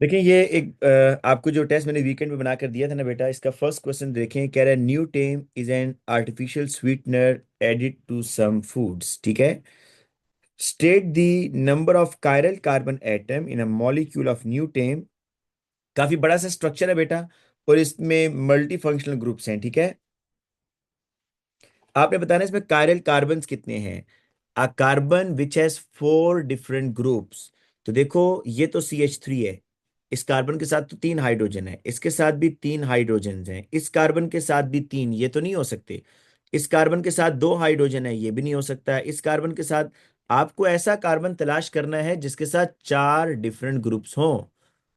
देखिए ये एक आपको जो टेस्ट मैंने वीकेंड में बनाकर दिया था ना बेटा, इसका फर्स्ट क्वेश्चन देखें। कह रहा है neotame is an artificial sweetener added to some foods. ठीक है। State the number of chiral carbon atom in a molecule of new टेम। काफी बड़ा सा स्ट्रक्चर है बेटा, और इसमें मल्टी फंक्शनल ग्रुप्स हैं। ठीक है। आपने बताना है इसमें कायरल कार्बन्स कितने हैं। A carbon which has 4 different groups. तो देखो ये तो CH3 है। इस कार्बन के साथ तो 3 हाइड्रोजन है, इसके साथ भी 3 हाइड्रोजन हैं, इस कार्बन के साथ भी 3, ये तो नहीं हो सकते। इस कार्बन के साथ 2 हाइड्रोजन है, ये भी नहीं हो सकता है। इस कार्बन के साथ आपको ऐसा कार्बन तलाश करना है जिसके साथ 4 डिफरेंट ग्रुप्स हों।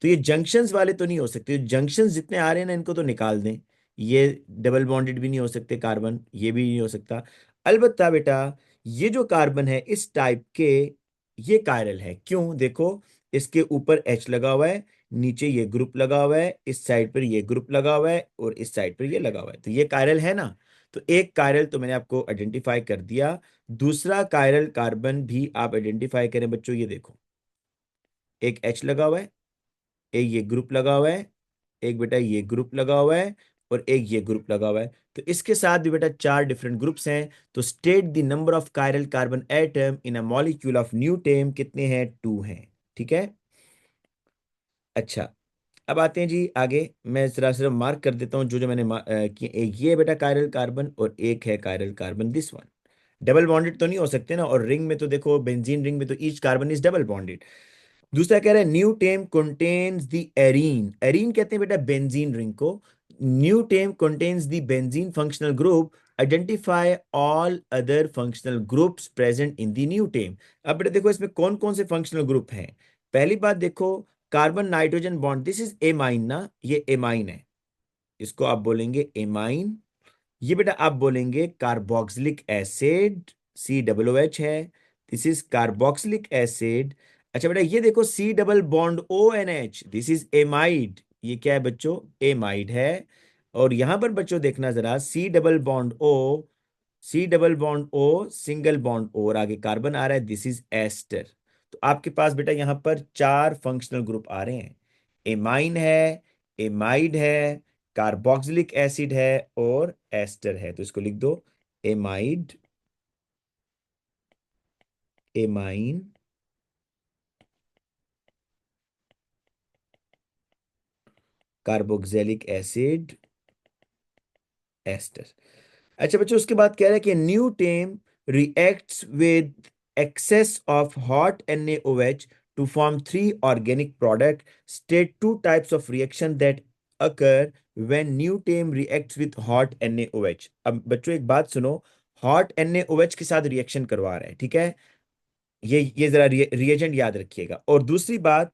तो ये जंक्शंस वाले तो नहीं हो सकते। जंक्शंस जितने आ रहे हैं ना इनको तो निकाल दें। ये डबल बॉन्डेड भी नहीं हो सकते कार्बन, ये भी नहीं हो सकता। अलबत्ता बेटा ये जो कार्बन है इस टाइप के, ये कायरल है। क्यों? देखो इसके ऊपर H लगा हुआ है, नीचे ये ग्रुप लगा हुआ है, इस साइड पर ये ग्रुप लगा हुआ है, और इस साइड पर ये लगा हुआ है, तो ये कायरल है ना। तो एक कायरल तो मैंने आपको आइडेंटिफाई कर दिया। दूसरा कायरल कार्बन भी आप आइडेंटिफाई करें बच्चों। ये देखो एक H लगा हुआ है, एक ये ग्रुप लगा हुआ है, एक बेटा ये ग्रुप लगा हुआ है, और एक ये ग्रुप लगा हुआ है। तो इसके साथ भी बेटा 4 डिफरेंट ग्रुप्स हैं। तो state the number of chiral carbon atom in a molecule of new टेम। कितने हैं? 2 हैं। ठीक है। अच्छा, अब आते हैं जी आगे। मैं जरा सिर्फ मार्क कर देता हूँ जो जो मैंने किए। एक ये है बेटा कायरल कार्बन, और एक है chiral carbon this one. Double bonded तो नहीं हो सकते ना, और रिंग में तो देखो बेंजीन रिंग में तो each carbon is double bonded. दूसरा कह रहा है neotame contains the arene. Arene कहते हैं बेटा बेंजीन रिंग को। Neotame contains the benzene functional group. Identify all other functional groups present in the neotame. अब बेटा देखो इसमें कौन कौन से फंक्शनल ग्रुप हैं। पहली बात देखो, carbon nitrogen bond, this is amine ना, ये एमाइन है। इसको आप बोलेंगे एमाइन। ये बेटा आप बोलेंगे कार्बोक्सिलिक एसिड, COOH है। This is carboxylic acid. अच्छा बेटा ये देखो C double bond ONH, this is amide. ये क्या है बच्चों? एमाइड है। और यहां पर बच्चों देखना जरा, C double bond O single bond O, और आगे कार्बन आ रहा है, दिस इज एस्टर। तो आपके पास बेटा यहां पर 4 फंक्शनल ग्रुप आ रहे हैं। एमाइन है, एमाइड है, कार्बोक्सिलिक एसिड है, और एस्टर है। तो इसको लिख दो, amide, amine, carboxylic acid, ester. अच्छा बच्चों उसके बाद कह रहा है कि new term reacts with excess of hot NaOH to form 3 organic product. State 2 types of reaction that occur when new term reacts with hot NaOH। अब बच्चों एक बात सुनो, हॉट NaOH के साथ रिएक्शन करवा रहा है। ठीक है। ये जरा रिएजेंट याद रखिएगा। और दूसरी बात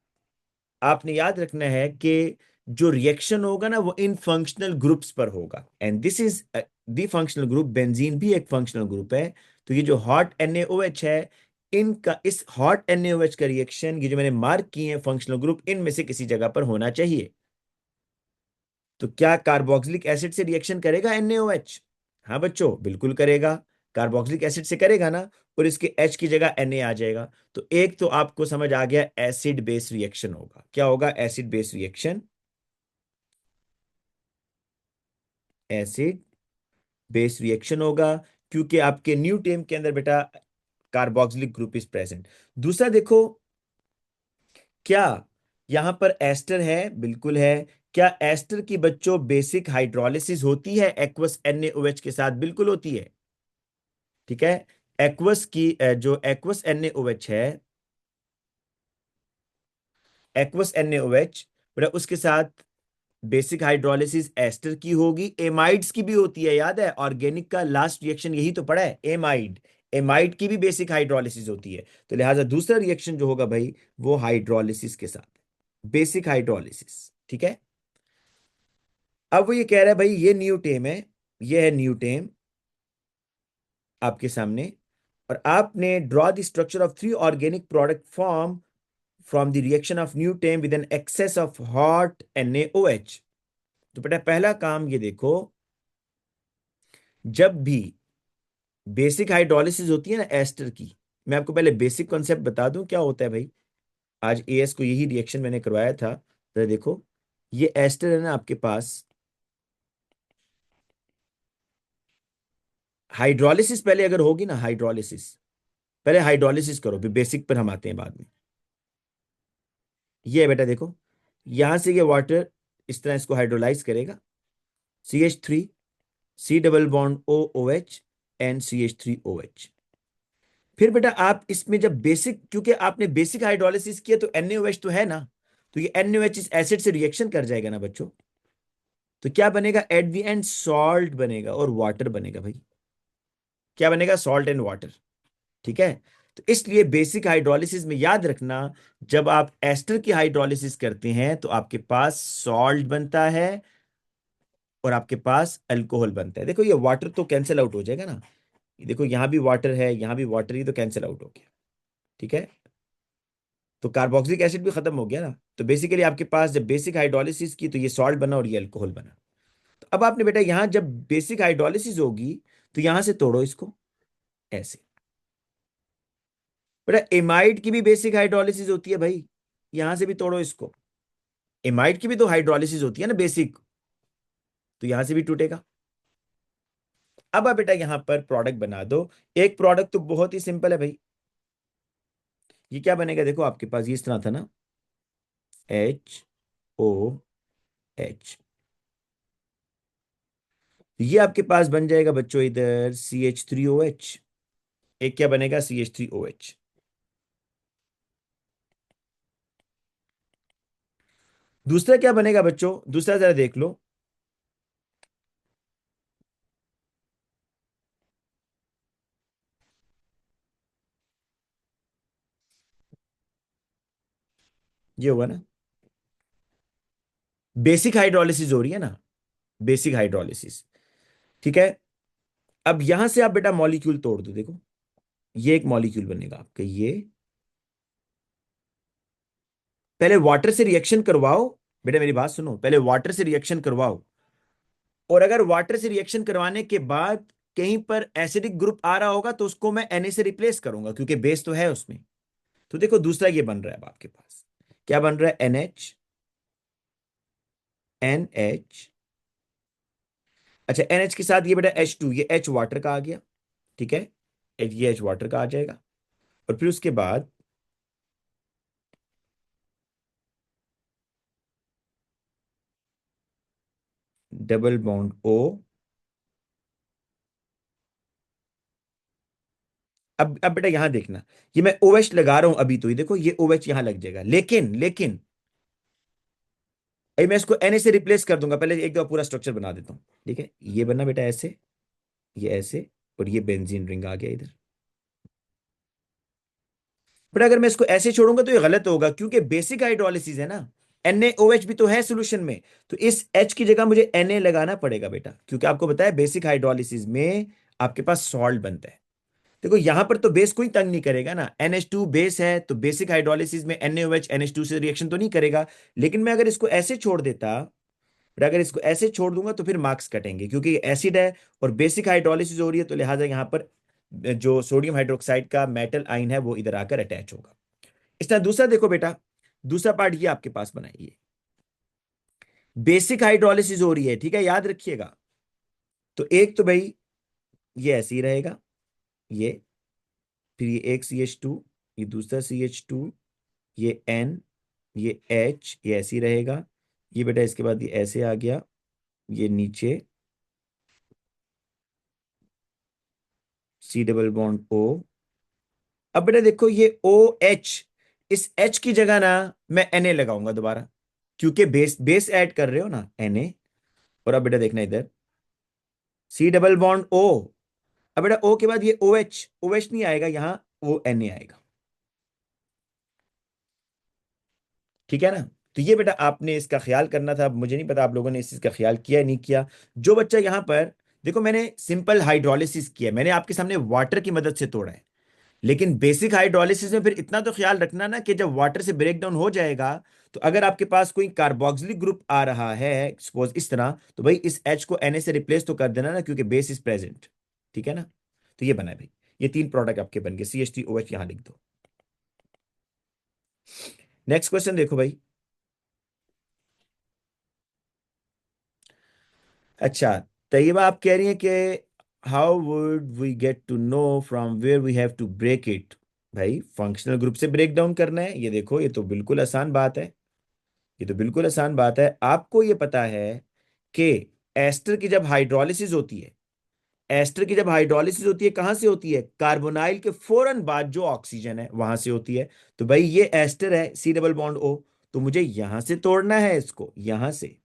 आपने याद रखना है कि जो रिएक्शन होगा ना वो इन फंक्शनल ग्रुप्स पर होगा, and this is the functional group. Benzene भी एक फंक्शनल ग्रुप है। तो ये जो हॉट NaOH है, इनका, इस हॉट NaOH का रिएक्शन, ये जो मैंने मार्क किए हैं फंक्शनल ग्रुप, इनमें से किसी जगह पर होना चाहिए। तो क्या कार्बोक्सिलिक एसिड से रिएक्शन करेगा NaOH? हाँ बच्चों बिल्कुल करेगा। कार्बोक्सिलिक एसिड से करेगा ना, और इसके H की जगह Na आ जाएगा। तो एक तो आपको समझ आ गया, एसिड बेस रिएक्शन होगा। क्या होगा? Acid base reaction. Acid base reaction होगा, क्योंकि आपके न्यू टेम के अंदर बेटा कार्बोक्सिलिक ग्रुप इज प्रेजेंट। दूसरा देखो, क्या यहां पर एस्टर है? बिल्कुल है। क्या एस्टर की बच्चों बेसिक हाइड्रोलिसिस होती है एक्वस NaOH के साथ? बिल्कुल होती है। ठीक है। एक्वस की जो एक्वस NaOH है, एक्वस NaOH बेटा उसके साथ बेसिक हाइड्रोलिसिस एस्टर की होगी। एमाइड्स की भी होती है, याद है ऑर्गेनिक का लास्ट रिएक्शन यही तो पढ़ा है, एमाइड। एमाइड की भी बेसिक हाइड्रोलिसिस होती है। तो लिहाजा दूसरा रिएक्शन जो होगा भाई, वो हाइड्रोलिसिस के साथ, बेसिक हाइड्रोलिसिस। ठीक है। अब वो ये कह रहा है भाई ये न्यू टेम है, ये है न्यू टेम आपके सामने, और आपने draw the structure of 3 organic product form from the reaction of new term with an excess of hot NaOH। तो बेटा पहला काम ये देखो, जब भी बेसिक हाइड्रोलिसिस होती है ना एस्टर की, मैं आपको पहले बेसिक कॉन्सेप्ट बता दूं क्या होता है भाई। आज AS को यही रिएक्शन मैंने करवाया था, तो देखो ये एस्टर है ना आपके पास, हाइड्रोलिसिस पहले अगर होगी ना, हाइड्रोलिसिस, पहले हाइड्रोलिसिस करो, फिर बेसिक पर हम आते हैं बाद में। ये है बेटा देखो, यहां से ये वाटर इस तरह इसको हाइड्रोलाइज करेगा, CH3, C double bond OOH and CH3OH। फिर बेटा आप इसमें जब बेसिक, क्योंकि आपने बेसिक हाइड्रोलिसिस किया तो NaOH तो है ना, तो ये NaOH इस एसिड से रिएक्शन कर जाएगा ना बच्चों, तो क्या बनेगा एट द एंड, सॉल्ट बनेगा और वाटर बनेगा भाई। क्या बनेगा, सॉल्ट एंड वाटर। ठीक है। तो इसलिए बेसिक हाइड्रोलिसिस में याद रखना, जब आप एस्टर की हाइड्रोलिसिस करते हैं तो आपके पास सॉल्ट बनता है और आपके पास अल्कोहल बनता है। देखो ये वाटर तो कैंसिल आउट हो जाएगा ना, देखो यहां भी वाटर है, यहां भी वाटर ही, तो कैंसिल आउट हो गया। ठीक है। तो कार्बोक्सिलिक एसिड भी खत्म हो गया ना, तो बेसिकली आपके पास जब बेसिक हाइड्रोलिसिस की तो ये सॉल्ट बना और ये अल्कोहल बना। तो अब आपने बेटा यहां जब बेसिक हाइड्रोलिसिस होगी तो यहां से तोड़ो इसको ऐसे। बेटा एमाइड की भी बेसिक हाइड्रोलिसिस होती है भाई, यहां से भी तोड़ो इसको। एमाइड की भी तो हाइड्रोलिसिस होती है ना बेसिक, तो यहां से भी टूटेगा। अब आप बेटा यहां पर प्रोडक्ट बना दो। एक प्रोडक्ट तो बहुत ही सिंपल है भाई, ये क्या बनेगा देखो, आपके पास ये इस तरह था ना, HOH, ये आपके पास बन जाएगा बच्चों इधर CH3OH। एक क्या बनेगा, CH3OH। दूसरा क्या बनेगा बच्चों, दूसरा जरा देख लो, ये होगा ना, बेसिक हाइड्रोलिसिस हो रही है ना, बेसिक हाइड्रोलिसिस। ठीक है। अब यहां से आप बेटा मॉलिक्यूल तोड़ दो, देखो ये एक मॉलिक्यूल बनेगा आपका ये। पहले वाटर से रिएक्शन करवाओ, बेटा मेरी बात सुनो, पहले वाटर से रिएक्शन करवाओ, और अगर वाटर से रिएक्शन करवाने के बाद कहीं पर एसिडिक ग्रुप आ रहा होगा तो उसको मैं Na से रिप्लेस करूंगा, क्योंकि बेस तो है उसमें। तो देखो दूसरा ये बन रहा है अब आपके पास, क्या बन रहा है, NH। अच्छा NH के साथ ये बेटा H2, ये H वाटर का आ गया। ठीक है, ये H वाटर का आ जाएगा। और फिर उसके बाद डबल बॉन्ड O। अब बेटा यहां देखना, ये मैं OH लगा रहा हूं अभी, तो ये देखो ये OH यहां लग जाएगा, लेकिन लेकिन अभी मैं इसको Na से रिप्लेस कर दूंगा, पहले एक दो पूरा स्ट्रक्चर बना देता हूं। ठीक है, ये बनना बेटा ऐसे, ये ऐसे, और ये बेंजीन रिंग आ गया इधर। बट अगर मैं इसको ऐसे छोड़ूंगा तो ये गलत होगा, क्योंकि बेसिक हाइड्रोलिसिस है ना, NaOH भी तो है सोल्यूशन में, तो इस H की जगह मुझे Na लगाना पड़ेगा बेटा, क्योंकि आपको बताया बेसिक हाइड्रोलिसिस में आपके पास सॉल्ट बनता है। देखो यहां पर तो बेस कोई तंग नहीं करेगा ना, NH2 बेस है, तो बेसिक हाइड्रोलिसिस में NaOH NH2 से रिएक्शन तो नहीं करेगा। लेकिन मैं अगर इसको ऐसे छोड़ देता, और अगर इसको ऐसे छोड़ दूंगा तो फिर मार्क्स कटेंगे, क्योंकि एसिड है और बेसिक हाइड्रोलिसिस हो रही है, तो लिहाजा यहां पर जो सोडियम हाइड्रोक्साइड का मेटल आयन है वो इधर आकर अटैच होगा। इस तरह दूसरा देखो बेटा, दूसरा पार्ट ये आपके पास बनाइए, बेसिक हाइड्रोलिसिस हो रही है, ठीक है, याद रखिएगा। तो एक तो भाई ये ऐसे ही रहेगा, ये, फिर ये एक CH2, ये दूसरा CH2, ये N, ये H, ये ऐसे ही रहेगा। ये बेटा इसके बाद ये ऐसे आ गया, ये नीचे C डबल बॉन्ड O। अब बेटा देखो ये OH, इस H की जगह ना मैं Na लगाऊंगा दोबारा, क्योंकि बेस बेस ऐड कर रहे हो ना Na। और अब बेटा देखना इधर C डबल बॉन्ड O। अब बेटा O के बाद ये OH नहीं आएगा यहाँ, Na आएगा। ठीक है ना। तो ये बेटा आपने इसका ख्याल करना था, अब मुझे नहीं पता आप लोगों ने इस चीज का ख्याल किया या नहीं किया। जो बच्चा यहां पर, देखो मैंने सिंपल हाइड्रोलिसिस किया, मैंने आपके सामने वाटर की मदद से तोड़ा है, लेकिन बेसिक हाइड्रोलिसिस में फिर इतना तो ख्याल रखना ना कि जब वाटर से ब्रेक डाउन हो जाएगा, तो अगर आपके पास कोई कार्बोक्सिलिक ग्रुप आ रहा है सपोज इस तरह, तो भाई इस H को Na से रिप्लेस तो कर देना ना, क्योंकि बेस इज प्रेजेंट। ठीक है ना। तो ये बना है भाई, ये तीन प्रोडक्ट आपके बन गए, CH3OH यहां लिख दो। नेक्स्ट क्वेश्चन देखो भाई, अच्छा, तैयबा आप कह रही हैं कि how would we get to know from where we have to break it. भाई फंक्शनल ग्रुप से ब्रेक डाउन करना है, ये देखो ये तो बिल्कुल आसान बात है। ये तो बिल्कुल आसान बात है। आपको ये पता है कि एस्टर की जब हाइड्रोलिसिस होती है, एस्टर की जब हाइड्रोलिसिस होती है कहां से होती है? कार्बोनाइल के फौरन बाद जो ऑक्सीजन है वहां से होती है। तो भाई ये एस्टर है, सी डबल बॉन्ड ओ, तो मुझे यहां से तोड़ना है इसको, यहां से।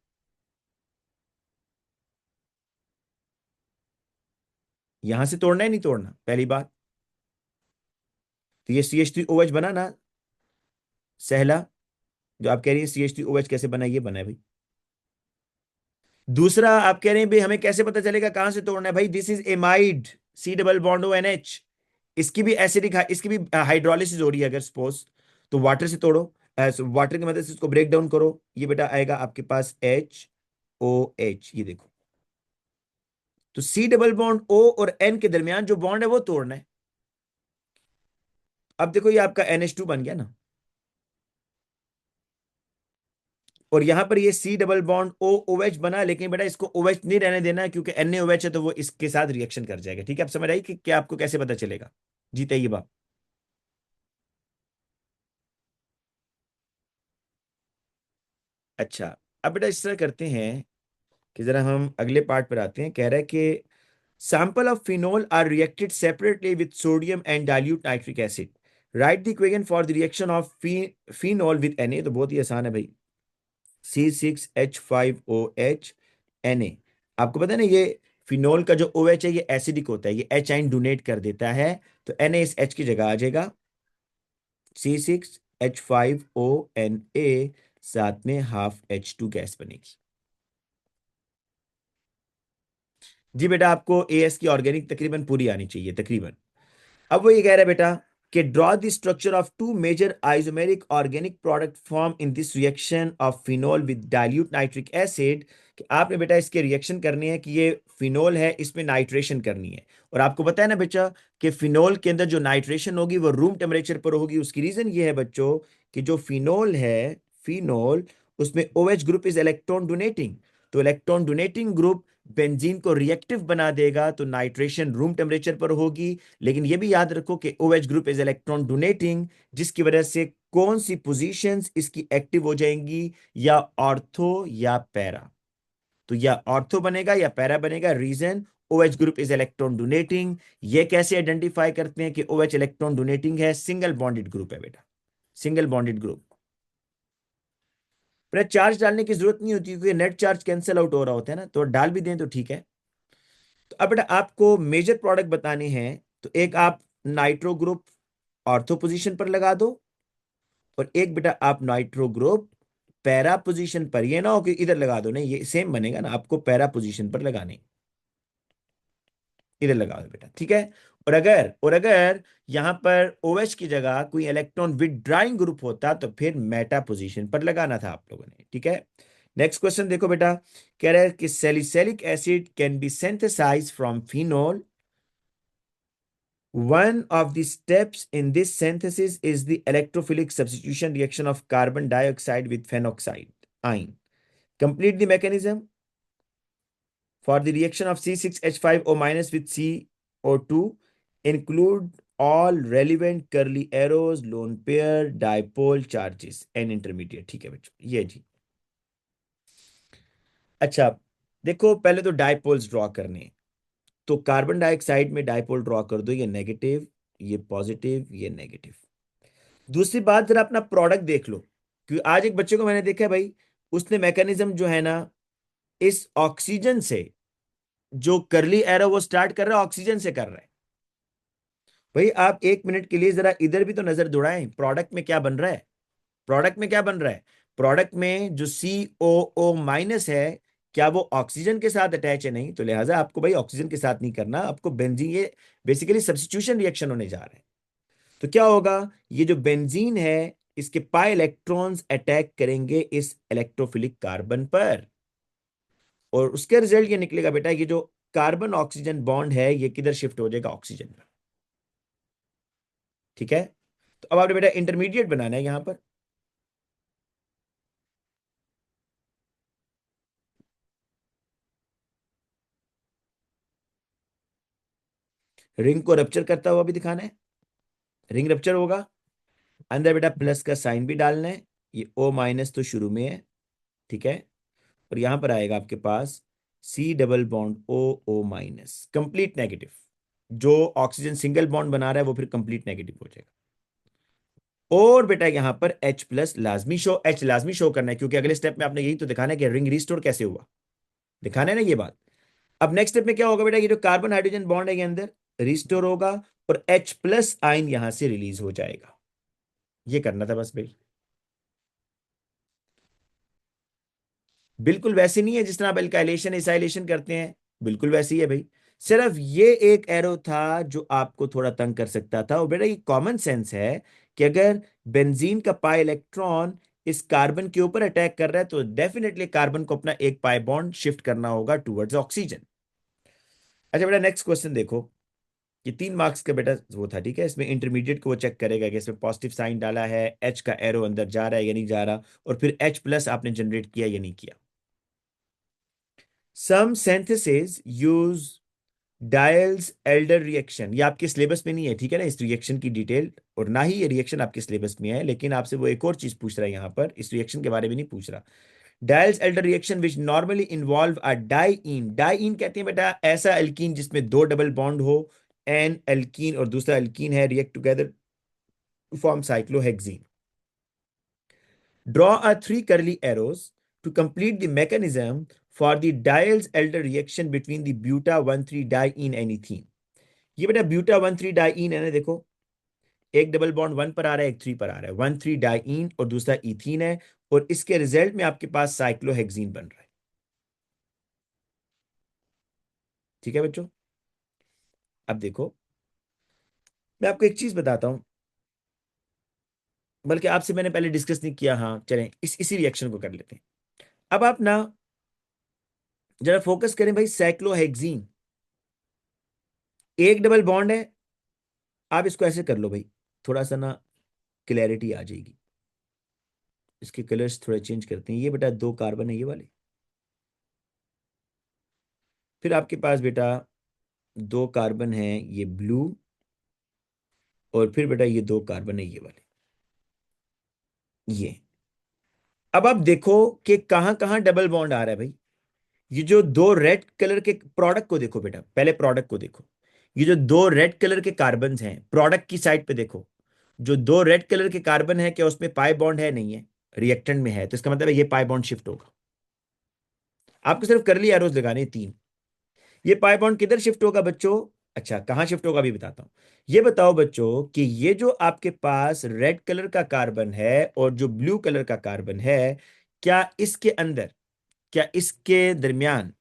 यहां से तोड़ना है नहीं तोड़ना, पहली बात। तो ये CH3OH बना ना, सहला। जो आप कह रही है CH3OH कैसे बना, ये बना है भाई। दूसरा आप कह रहे हैं भाई हमें कैसे पता चलेगा कहां से तोड़ना है? भाई this is amide, C double bond O NH। इसकी भी एसिडिक, इसकी भी हाइड्रोलिसिस हो रही है अगर सपोज, तो वाटर से तोड़ो, वाटर की मदद से इसको ब्रेक डाउन करो, ये बेटा आएगा आपके पास HOH, ये देखो। तो सी डबल बॉन्ड O और N के दरमियान जो बॉन्ड है वो तोड़ना है। अब देखो ये आपका NH2 बन गया ना, और यहां पर ये सी डबल बॉन्ड OOH बना, लेकिन बेटा इसको OH नहीं रहने देना है क्योंकि NaOH है तो वो इसके साथ रिएक्शन कर जाएगा। ठीक है, आप समझ आई कि क्या आपको कैसे पता चलेगा? जीते ये बात। अच्छा, अब बेटा इस तरह करते हैं कि जरा हम अगले पार्ट पर आते हैं। कह रहा है कि sample of phenol are reacted separately with sodium and dilute nitric acid. Write the equation for the reaction of phenol with Na। तो बहुत ही आसान है भाई, C6H5OH Na। आपको पता है ना ये फिनोल का जो OH है ये एसिडिक होता है, ये H आइन डोनेट कर देता है, तो Na इस H की जगह आ जाएगा, C6H5ONA, साथ में हाफ H2 गैस बनेगी। जी बेटा आपको AS की ऑर्गेनिक तकरीबन पूरी आनी चाहिए तकरीबन। अब वो ये कह रहा है बेटा कि draw the structure of two major isomeric organic product form in this reaction of phenol with dilute nitric acid. कि आपने बेटा इसके रिएक्शन करने हैं कि ये फिनोल है इसमें नाइट्रेशन करनी है। और आपको पता है ना बच्चा कि फिनोल के अंदर जो नाइट्रेशन होगी वो रूम टेम्परेचर पर होगी। उसकी रीजन ये है बच्चों कि जो फिनोल है, फिनोल, उसमें OH group is electron donating. तो इलेक्ट्रॉन डोनेटिंग ग्रुप बेंजीन को रिएक्टिव बना देगा, तो नाइट्रेशन रूम टेम्परेचर पर होगी। लेकिन यह भी याद रखो कि OH group is electron donating, जिसकी वजह से कौन सी पोजीशंस इसकी एक्टिव हो जाएंगी, या ऑर्थो या पैरा। तो या ऑर्थो बनेगा या पैरा बनेगा। Reason, OH group is electron donating. ये कैसे आइडेंटिफाई करते हैं कि OH इलेक्ट्रॉन डोनेटिंग है? सिंगल बॉन्डेड ग्रुप है बेटा, सिंगल बॉन्डेड ग्रुप। पर चार्ज डालने की जरूरत नहीं होती क्योंकि नेट चार्ज कैंसिल आउट हो रहा होता है ना, तो डाल भी दें तो ठीक है। तो अब बेटा आपको मेजर प्रोडक्ट बताने हैं, तो एक आप नाइट्रो ग्रुप ऑर्थो पोजीशन पर लगा दो, और एक बेटा आप नाइट्रो ग्रुप पैरा पोजीशन पर। ये ना हो कि इधर लगा दो, नहीं ये सेम बनेगा ना, आपको पैरा पोजीशन पर लगाने, इधर लगा दो बेटा, ठीक है। और अगर यहां पर OH की जगह कोई इलेक्ट्रॉन विदड्राइंग ग्रुप होता तो फिर मेटा पोजीशन पर लगाना था आप लोगों ने, ठीक है। नेक्स्ट क्वेश्चन देखो बेटा, कह रहा है कि salicylic acid can be synthesized from phenol. One of the steps in this synthesis is the electrophilic substitution reaction of carbon dioxide with phenoxide ion. Complete the mechanism for the reaction of C6H5O minus with CO2. Include all relevant curly arrows, lone pair, dipole charges and intermediate। ठीक है बच्चों, ये जी। अच्छा, देखो पहले तो dipoles draw करने हैं। तो कार्बन डाइऑक्साइड में डाइपोल ड्रॉ कर दो, ये नेगेटिव, ये पॉजिटिव, ये नेगेटिव। दूसरी बात, जरा अपना प्रोडक्ट देख लो, क्योंकि आज एक बच्चे को मैंने देखा है भाई, उसने मैकेनिज्म जो है ना, इस ऑक्सीजन से, जो करली एरो वो स्टार्ट कर रहा है ऑक्सीजन से कर रहा है। भाई आप एक मिनट के लिए जरा इधर भी तो नजर दौड़ाएं, प्रोडक्ट में क्या बन रहा है? प्रोडक्ट में क्या बन रहा है? प्रोडक्ट में जो CO- है, क्या वो ऑक्सीजन के साथ अटैच है? नहीं, तो लिहाजा आपको भाई ऑक्सीजन के साथ नहीं करना, आपको बेंजीन, ये बेसिकली सब्स्टिट्यूशन रिएक्शन होने जा रहा है। तो क्या होगा, ये जो बेंजीन है, इसके पाई इलेक्ट्रॉन्स अटैक करेंगे इस इलेक्ट्रोफिलिक कार्बन पर, और उसके रिजल्ट ये निकलेगा बेटा, ये जो कार्बन ऑक्सीजन बॉन्ड है ये किधर शिफ्ट हो जाएगा? ऑक्सीजन पर। ठीक है, तो अब आपने बेटा इंटरमीडिएट बनाना है यहां पर। रिंग को रप्चर करता हुआ भी दिखाना है, रिंग रप्चर होगा, अंदर बेटा प्लस का साइन भी डालना है, ये O माइनस तो शुरू में है, ठीक है, और यहां पर आएगा आपके पास C double bond O O minus, complete negative. जो ऑक्सीजन सिंगल बॉन्ड बना रहा है वो फिर कंप्लीट नेगेटिव हो जाएगा। और बेटा यहां पर H प्लस लाजमी शो, H लाजमी शो करना है, क्योंकि अगले स्टेप में आपने यही तो दिखाना है कि रिंग रिस्टोर कैसे हुआ, दिखाना है ना ये बात। अब नेक्स्ट स्टेप में क्या होगा बेटा, ये जो कार्बन हाइड्रोजन बॉन्ड है ये अंदर रिस्टोर होगा और H प्लस आयन यहां से रिलीज हो जाएगा। ये करना था बस भाई। बिल्कुल वैसे नहीं है जिस तरह आप एल्काइलेशन एसाइलेशन करते हैं, बिल्कुल वैसे ही है भाई। सिर्फ ये एक एरो था जो आपको थोड़ा तंग कर सकता था, और बेटा ये कॉमन सेंस है कि अगर बेंजीन का पाई इलेक्ट्रॉन इस कार्बन के ऊपर अटैक कर रहा है तो डेफिनेटली कार्बन को अपना एक पाई बॉन्ड शिफ्ट करना होगा टुवर्ड्स ऑक्सीजन। अच्छा बेटा नेक्स्ट क्वेश्चन देखो, ये 3 मार्क्स का बेटा वो था, ठीक है, इसमें इंटरमीडिएट को वो चेक करेगा कि इसमें पॉजिटिव साइन डाला है, एच का एरो अंदर जा रहा है या नहीं जा रहा, और फिर H प्लस आपने जनरेट किया या नहीं किया। सम syntheses use dials Alder reaction, ये आपके सिलेबस में नहीं है, ठीक है ना, इस रिएक्शन की डिटेल, और ना ही ये रिएक्शन आपके सिलेबस में है, लेकिन आपसे वो एक और चीज पूछ रहा है यहाँ पर, इस रिएक्शन के बारे में नहीं पूछ रहा। Diels Alder reaction which normally involve a diene, diene कहते हैं बेटा ऐसा एल्कीन जिसमें 2 डबल बॉन्ड हो, एन एल्कीन और दूसरा एल्कीन है, react together to form cyclohexene. Draw a three curly arrows to complete the mechanism for the Diels-Alder reaction between the buta-1,3-diene and ethene. ये बेटा buta-1,3-diene है ना, देखो एक डबल बॉन्ड 1 पर आ रहा है, एक 3 पर आ रहा है, 1,3-डाइईन और दूसरा इथीन है, और इसके रिजल्ट में आपके पास साइक्लोहेक्सीन बन रहा है। ठीक है बच्चों, अब देखो मैं आपको एक चीज बताता हूं, बल्कि आपसे मैंने पहले डिस्कस नहीं किया, हाँ चलें इसी रिएक्शन को कर लेते हैं। अब आप ना जरा फोकस करें भाई, साइक्लोहेक्सीन एक डबल बॉन्ड है, आप इसको ऐसे कर लो भाई, थोड़ा सा ना क्लैरिटी आ जाएगी। इसके कलर्स थोड़े चेंज करते हैं, ये बेटा 2 कार्बन है ये वाले, फिर आपके पास बेटा 2 कार्बन है ये ब्लू, और फिर बेटा ये 2 कार्बन है ये वाले, ये। अब आप देखो कि कहां कहां डबल बॉन्ड आ रहा है भाई। ये जो 2 रेड कलर के प्रोडक्ट को देखो बेटा, पहले प्रोडक्ट को देखो, ये जो 2 रेड कलर के कार्बन हैं प्रोडक्ट की साइड पे देखो, जो 2 रेड कलर के कार्बन है क्या उसमें पाई बॉन्ड है, नहीं है, रिएक्टेंट में है, तो इसका मतलब है ये पाई बॉन्ड शिफ्ट होगा। आपको सिर्फ करली एरोज लगाने 3। ये पाई बॉन्ड किधर शिफ्ट होगा बच्चों, अच्छा कहां शिफ्ट होगा अभी बताता हूं। ये बताओ बच्चों कि ये जो आपके पास रेड कलर का कार्बन है और जो ब्लू कलर का कार्बन है, क्या इसके अंदर, क्या इसके दरमियान,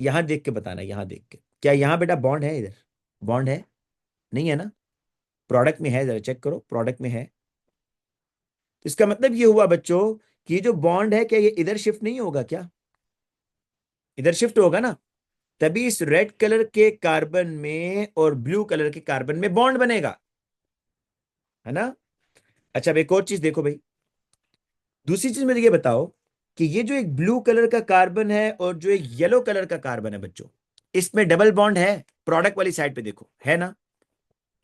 यहां देख के बताना, यहां देख के, क्या यहां बेटा बॉन्ड है, इधर बॉन्ड है, नहीं है ना, प्रोडक्ट में है, जरा चेक करो प्रोडक्ट में है, तो इसका मतलब ये हुआ बच्चों कि ये जो बॉन्ड है क्या ये इधर शिफ्ट नहीं होगा क्या, इधर शिफ्ट होगा ना, तभी इस रेड कलर के कार्बन में और ब्लू कलर के कार्बन में बॉन्ड बनेगा, है ना। अच्छा अब एक और चीज देखो भाई, दूसरी चीज मुझे ये बताओ कि ये जो एक ब्लू कलर का कार्बन है और जो एक येलो कलर का कार्बन है बच्चों, इसमें डबल बॉन्ड है, प्रोडक्ट वाली साइड पे देखो है ना,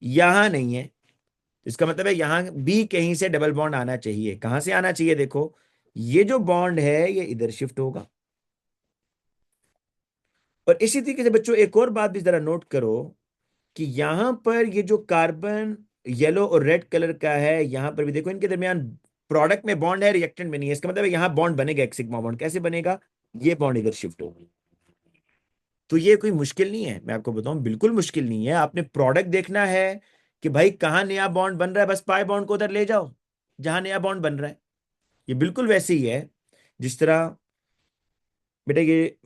यहां नहीं है, इसका मतलब है यहां भी कहीं से डबल बॉन्ड आना चाहिए, कहां से आना चाहिए देखो, ये जो बॉन्ड है ये इधर शिफ्ट होगा। और इसी तरीके से बच्चों एक और बात भी जरा नोट करो कि यहां पर ये जो कार्बन येलो और रेड कलर का है, यहां पर भी देखो इनके दरमियान प्रोडक्ट में बॉन्ड है, रिएक्टेंट में नहीं है, इसका मतलब है यहां बॉन्ड बनेगा, एक सिग्मा बॉन्ड, कैसे बनेगा, ये बॉन्ड इधर शिफ्ट होगा। तो ये कोई मुश्किल नहीं है, मैं आपको बताऊं बिल्कुल मुश्किल नहीं है, आपने प्रोडक्ट देखना है कि भाई कहां नया बॉन्ड बन रहा है, बस पाई बॉन्ड को उधर ले जाओ जहां नया बॉन्ड बन रहा है। ये बिल्कुल वैसे ही है जिस तरह बेटा ये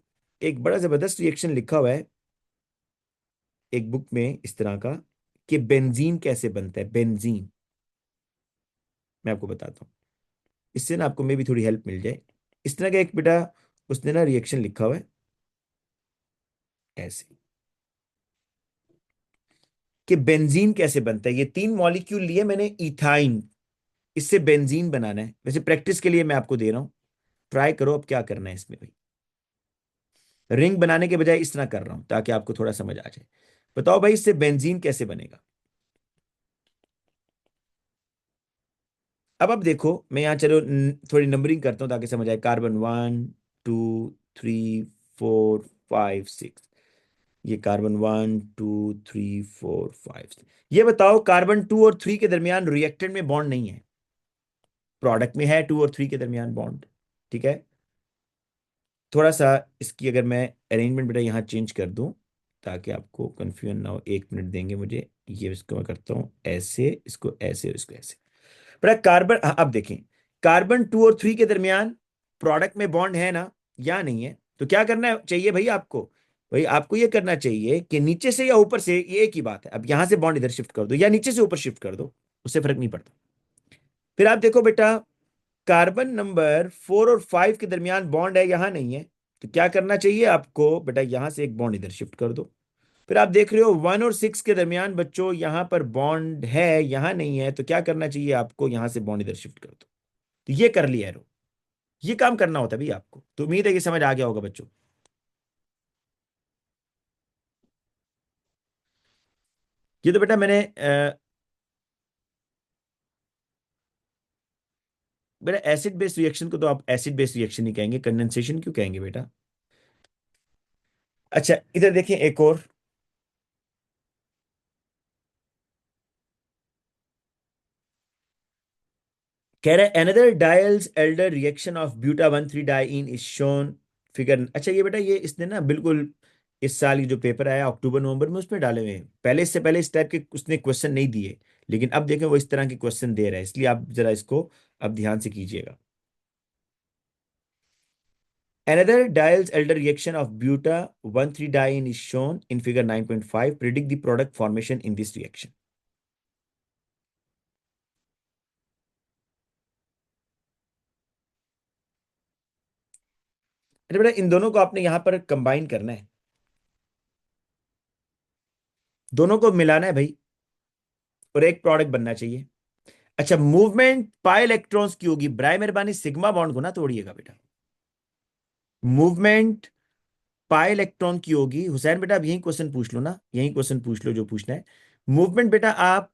एक बड़ा जबरदस्त रिएक्शन लिखा हुआ है एक बुक में इस तरह का, कि बेंजीन कैसे बनता है, बेंजीन, मैं आपको बताता हूँ, इससे ना आपको मे भी थोड़ी हेल्प मिल जाए। इस तरह का एक बेटा उसने ना रिएक्शन लिखा हुआ है ऐसे, कि बेंजीन कैसे बनता है, ये 3 मॉलिक्यूल लिए मैंने इथाइन, इससे बेंजीन बनाना है, वैसे प्रैक्टिस के लिए मैं आपको दे रहा हूं, ट्राई करो अब क्या करना है इसमें भाई, रिंग बनाने के बजाय इस तरह कर रहा हूं ताकि आपको थोड़ा समझ आ जाए। बताओ भाई इससे बेंजीन कैसे बनेगा। अब देखो मैं यहाँ चलो थोड़ी नंबरिंग करता हूँ ताकि समझ आए। कार्बन 1 2 3 4 5 6, ये कार्बन 1 2 3 4 5। ये बताओ कार्बन 2 और 3 के दरमियान रिएक्टेंट में बॉन्ड नहीं है, प्रोडक्ट में है 2 और 3 के दरमियान बॉन्ड। ठीक है, थोड़ा सा इसकी अगर मैं अरेंजमेंट बेटा यहाँ चेंज कर दूं ताकि आपको कंफ्यूजन ना हो, 1 मिनट देंगे मुझे। ये इसको मैं करता हूँ ऐसे, इसको ऐसे और इसको ऐसे। बेटा कार्बन, अब देखें, कार्बन 2 और 3 के दरमियान प्रोडक्ट में बॉन्ड है ना या नहीं है। तो क्या करना चाहिए भाई आपको, भाई आपको ये करना चाहिए कि नीचे से या ऊपर से, ये एक ही बात है। अब यहां से बॉन्ड इधर शिफ्ट कर दो या नीचे से ऊपर शिफ्ट कर दो, उससे फर्क नहीं पड़ता। फिर आप देखो बेटा, कार्बन नंबर 4 और 5 के दरमियान बॉन्ड है, यहां नहीं है। तो क्या करना चाहिए आपको बेटा, यहां से एक बॉन्ड इधर शिफ्ट कर दो। फिर आप देख रहे हो 1 और 6 के दरमियान बच्चों यहां पर बॉन्ड है, यहां नहीं है। तो क्या करना चाहिए आपको, यहां से बॉन्ड इधर शिफ्ट कर दो। तो ये कर लिया एरो, ये काम करना होता है भाई आपको। तो उम्मीद है कि समझ आ गया होगा बच्चों। ये तो बेटा मैंने बेटा एसिड बेस रिएक्शन को तो आप एसिड बेस रिएक्शन ही कहेंगे, कंडेंसेशन क्यों कहेंगे बेटा। अच्छा इधर देखिए एक और, कह रहा है another Diels Alder reaction of buta 1 3 diene is shown figure. अच्छा ये बेटा ये इसने ना बिल्कुल इस साल ये जो पेपर आया अक्टूबर नवंबर में उसमें डाले हुए हैं। पहले, इससे पहले इस टाइप के उसने क्वेश्चन नहीं दिए, लेकिन अब देखें वो इस तरह के क्वेश्चन दे रहा है, इसलिए आप जरा इसको अब ध्यान से कीजिएगा। Another Diel's elder reaction of buta 1,3-diene is shown in figure 9.5. Predict the product formation in this reaction. अरे बेटा इन दोनों को आपने यहां पर कंबाइन करना है, दोनों को मिलाना है भाई, और एक प्रोडक्ट बनना चाहिए। अच्छा मूवमेंट पाई इलेक्ट्रॉन्स की होगी, ब्राय मेहरबानी सिग्मा बॉन्ड को ना तोड़िएगा बेटा। मूवमेंट पाई इलेक्ट्रॉन की होगी, हुसैन बेटा अब यही क्वेश्चन पूछ लो ना, यही क्वेश्चन पूछ लो जो पूछना है। मूवमेंट बेटा आप,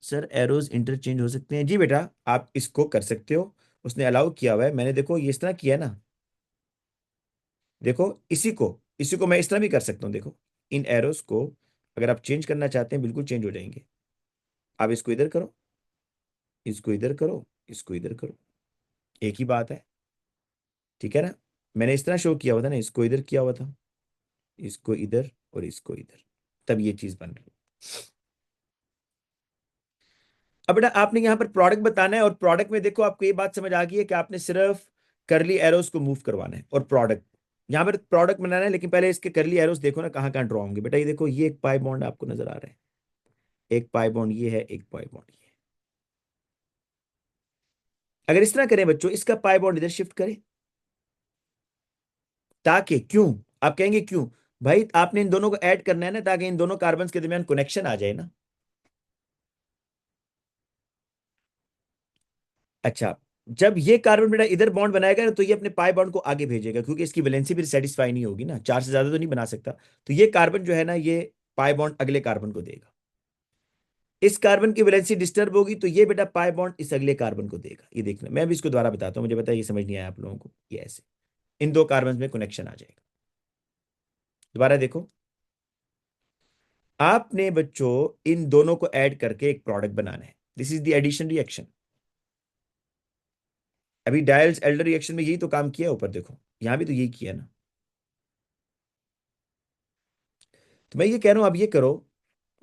सर एरोज इंटरचेंज हो सकते हैं जी बेटा, आप इसको कर सकते हो, उसने अलाउ किया हुआ है। मैंने देखो ये इस तरह किया ना, देखो इसी को मैं इस तरह भी कर सकता हूं। देखो इन एरोस को अगर आप चेंज करना चाहते हैं बिल्कुल चेंज हो जाएंगे। आप इसको इधर करो, इसको इधर करो, इसको इधर करो, एक ही बात है। ठीक है ना, मैंने इस तरह शो किया हुआ था ना, इसको इधर किया हुआ था, इसको इधर और इसको इधर, तब ये चीज बन रही है। अब बेटा आपने यहां पर प्रोडक्ट बताना है, और प्रोडक्ट में देखो आपको ये बात समझ आ गई है कि आपने सिर्फ करली एरोस को मूव करवाना है और प्रोडक्ट, यहां पर प्रोडक्ट बनाना है। लेकिन पहले इसके करली एरोस देखो ना कहां कहां ड्रॉ होंगे बेटा। ये देखो ये एक पाई बॉन्ड आपको नजर आ रहा है, एक पाई बॉन्ड ये है, एक पाई बॉन्ड ये है। अगर इस तरह करें बच्चों, इसका पाई बॉन्ड इधर शिफ्ट करें, ताकि क्यों, आप कहेंगे क्यों, भाई आपने इन दोनों को ऐड करना है ना ताकि इन दोनों कार्बन के दरमियान कनेक्शन आ जाए ना। अच्छा जब ये कार्बन बेटा इधर बॉन्ड बनाएगा ना, तो ये अपने पाई बॉन्ड को आगे भेजेगा, क्योंकि इसकी वैलेंसी भी सेटिस्फाई नहीं होगी ना, 4 से ज्यादा तो नहीं बना सकता। तो ये कार्बन जो है ना, ये पाई बॉन्ड अगले कार्बन को देगा। इस कार्बन की वैलेंसी डिस्टर्ब होगी तो ये बेटा पाई बॉन्ड इस अगले कार्बन को देगा। ये देखना, मैं भी इसको दोबारा बताता हूँ, मुझे पता है ये समझ नहीं आया आप लोगों को। ये ऐसे इन दो कार्बन में कनेक्शन आ जाएगा। दोबारा देखो, आपने बच्चों इन दोनों को ऐड करके एक प्रोडक्ट बनाना है। This is the addition reaction. अभी डायल्स एल्डर रिएक्शन में यही तो काम किया, ऊपर देखो यहां भी तो यही किया ना। तो मैं ये कह रहा हूं, अब ये करो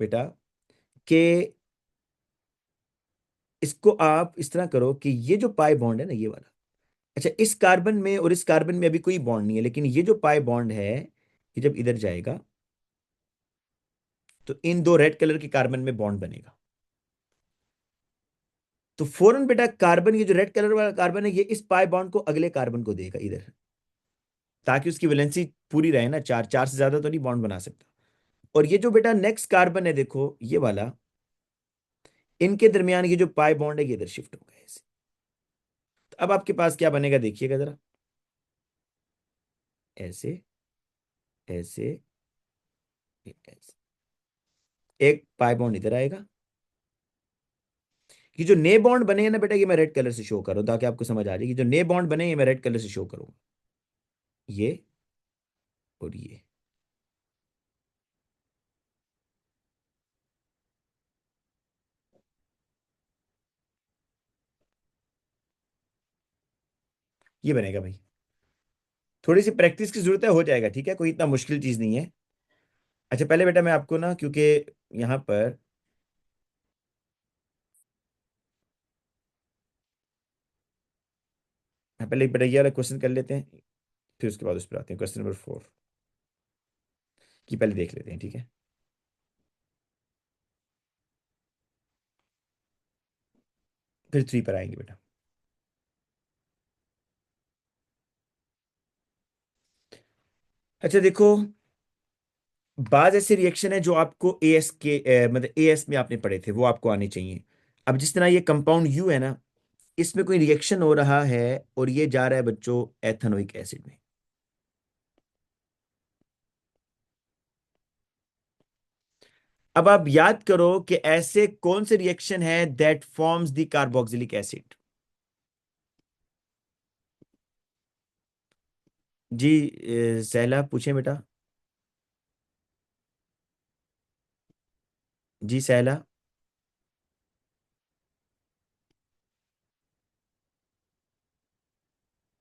बेटा कि इसको आप इस तरह करो कि ये जो पाई बॉन्ड है ना ये वाला, अच्छा इस कार्बन में और इस कार्बन में अभी कोई बॉन्ड नहीं है, लेकिन ये जो पाई बॉन्ड है ये जब इधर जाएगा तो इन दो रेड कलर के कार्बन में बॉन्ड बनेगा। तो फौरन बेटा कार्बन, ये जो रेड कलर वाला कार्बन है, ये इस पाई बॉन्ड को अगले कार्बन को देगा इधर, ताकि उसकी वैलेंसी पूरी रहे ना, चार, चार से ज्यादा तो नहीं बॉन्ड बना सकता। और ये जो बेटा नेक्स्ट कार्बन है देखो ये वाला, इनके दरमियान ये जो पाई बॉन्ड है ये इधर शिफ्ट हो गया ऐसे। तो अब आपके पास क्या बनेगा देखिएगा जरा, ऐसे, ऐसे, ऐसे। एक पाई बॉन्ड इधर आएगा। कि जो नए बॉन्ड बने हैं ना बेटा, ये मैं रेड कलर से शो कर रहा हूं ताकि आपको समझ आ जाए कि जो नए बॉन्ड बने हैं, ये मैं रेड कलर से शो करूंगा। ये और ये बनेगा भाई। थोड़ी सी प्रैक्टिस की जरूरत है, हो जाएगा, ठीक है, कोई इतना मुश्किल चीज नहीं है। अच्छा पहले बेटा मैं आपको ना, क्योंकि यहाँ पर पहले बेटा ये वाला क्वेश्चन कर लेते हैं, फिर उसके बाद उस पर आते हैं, क्वेश्चन नंबर 4 की पहले देख लेते हैं, ठीक है। फिर 3 पर आएंगे बेटा। अच्छा देखो, बाज ऐसे रिएक्शन है जो आपको एएस के मतलब एएस में आपने पढ़े थे, वो आपको आने चाहिए। अब जिस तरह ये कंपाउंड यू है ना, इसमें कोई रिएक्शन हो रहा है और ये जा रहा है बच्चों एथेनोइक एसिड में। अब आप याद करो कि ऐसे कौन से रिएक्शन है that forms the carboxylic acid. जी सहला पूछे बेटा। जी सहला।